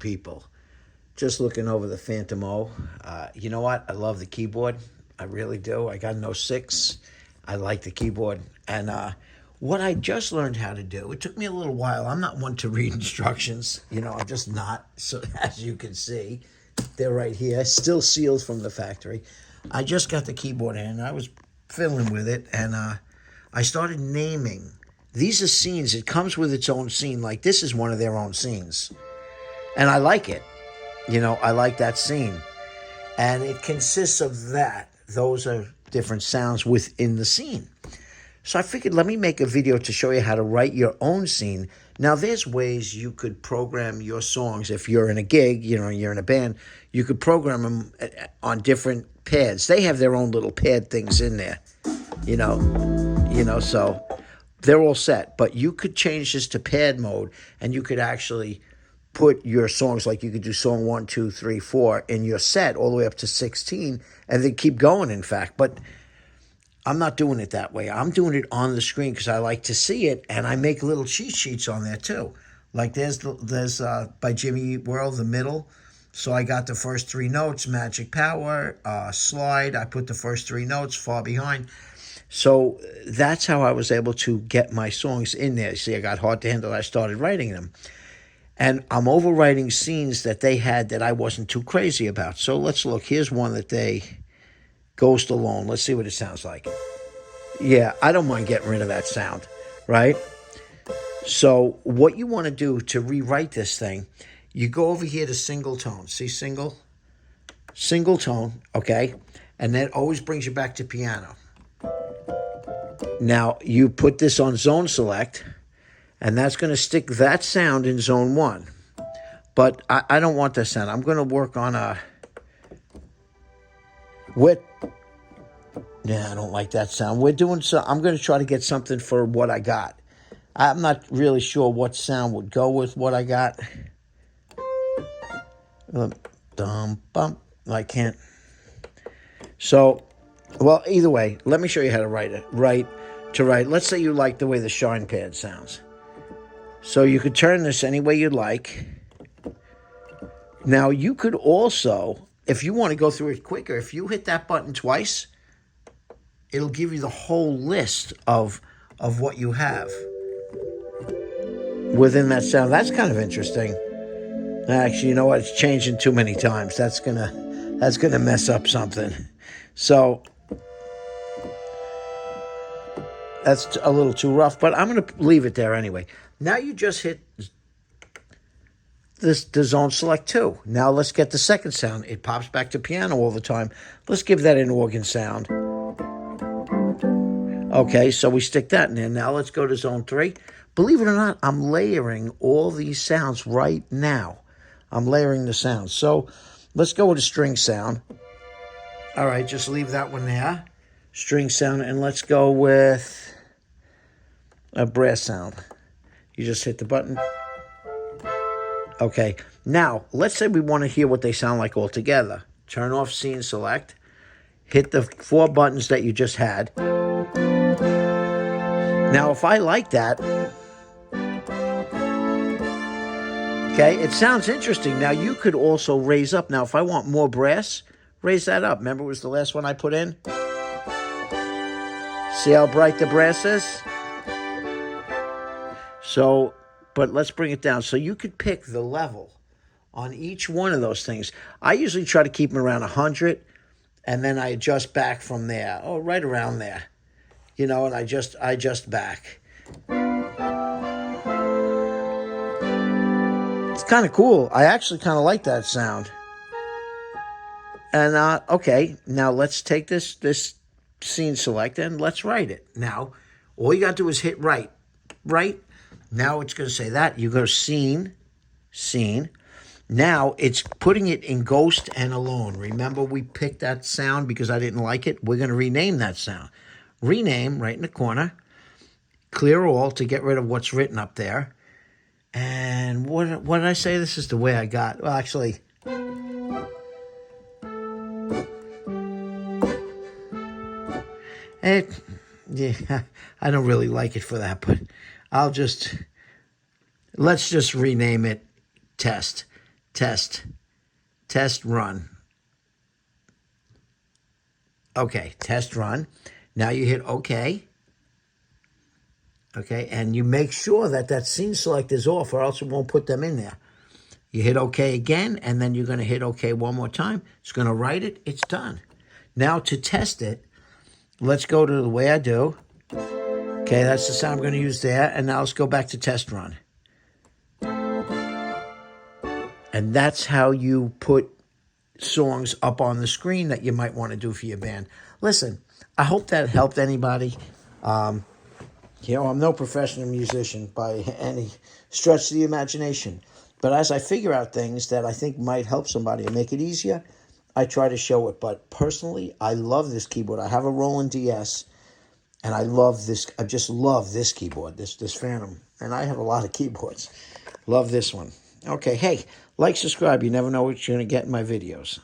people. Just looking over the Phantom O. You know what? I love the keyboard. I really do. I got no 6. I like the keyboard. And what I just learned how to do, it took me a little while. I'm not one to read instructions. I'm just not. So as you can see, they're right here, still sealed from the factory. I just got the keyboard in. I was fiddling with it, and I started naming. These are scenes. It comes with its own scene. Like this is one of their own scenes. And I like it. I like that scene. And it consists of that. Those are different sounds within the scene. So I figured, let me make a video to show you how to write your own scene. Now, there's ways you could program your songs. If you're in a gig, you're in a band, you could program them on different pads. They have their own little pad things in there, so they're all set. But you could change this to pad mode, and you could actually put your songs, like you could do song 1, 2, 3, 4 in your set all the way up to 16, and then keep going, in fact. But I'm not doing it that way. I'm doing it on the screen because I like to see it, and I make little cheat sheets on there too. Like there's by Jimmy Eat World, The Middle. So I got the first 3 notes, Magic Power, Slide. I put the first 3 notes, Far Behind. So that's how I was able to get my songs in there. See, I got Hard to Handle. I started writing them. And I'm overwriting scenes that they had that I wasn't too crazy about. So let's look. Here's one that they... Ghost Alone. Let's see what it sounds like. Yeah, I don't mind getting rid of that sound, right? So what you want to do to rewrite this thing, you go over here to single tone. See single? Single tone, okay? And that always brings you back to piano. Now, you put this on zone select, and that's going to stick that sound in zone 1. But I don't want that sound. I'm going to work on a... Yeah, I don't like that sound. I'm going to try to get something for what I got. I'm not really sure what sound would go with what I got. I can't. So, well, either way, let me show you how to write it. Write. Let's say you like the way the Shine Pad sounds. So you could turn this any way you'd like. Now, you could also, if you want to go through it quicker, if you hit that button twice, it'll give you the whole list of what you have within that sound. That's kind of interesting. Actually, you know what? It's changing too many times. That's gonna mess up something. So that's a little too rough, but I'm gonna leave it there anyway. Now you just hit the zone select 2. Now let's get the second sound. It pops back to piano all the time. Let's give that an organ sound. Okay, so we stick that in there. Now let's go to zone 3. Believe it or not, I'm layering all these sounds right now. I'm layering the sounds. So let's go with a string sound. All right, just leave that one there. String sound, and let's go with a brass sound. You just hit the button. Okay, now let's say we want to hear what they sound like all together. Turn off scene select. Hit the 4 buttons that you just had. Now, if I like that, okay, it sounds interesting. Now, you could also raise up. Now, if I want more brass, raise that up. Remember, it was the last one I put in? See how bright the brass is? So, but let's bring it down. So you could pick the level on each one of those things. I usually try to keep them around 100, and then I adjust back from there. Oh, right around there. And I adjust back. It's kind of cool. I actually kind of like that sound. And, okay, now let's take this scene select and let's write it. Now, all you got to do is hit write. Right? Now it's going to say that. You go scene. Now it's putting it in Ghost and Alone. Remember we picked that sound because I didn't like it? We're going to rename that sound. Rename right in the corner. Clear all to get rid of what's written up there. And what did I say? This is the way I got. Well, actually, yeah, I don't really like it for that, but let's just rename it Test. Test. Test run. Okay, test run. Now you hit OK. Okay, and you make sure that that scene select is off or else it won't put them in there. You hit OK again, and then you're going to hit OK one more time. It's going to write it. It's done. Now to test it, let's go to the way I do. Okay, that's the sound I'm going to use there. And now let's go back to test run. And that's how you put songs up on the screen that you might want to do for your band. Listen, I hope that helped anybody. I'm no professional musician by any stretch of the imagination. But as I figure out things that I think might help somebody and make it easier, I try to show it. But personally, I love this keyboard. I have a Roland DS, and I love this. I just love this keyboard, this Phantom. And I have a lot of keyboards. Love this one. Okay, hey, like, subscribe. You never know what you're going to get in my videos.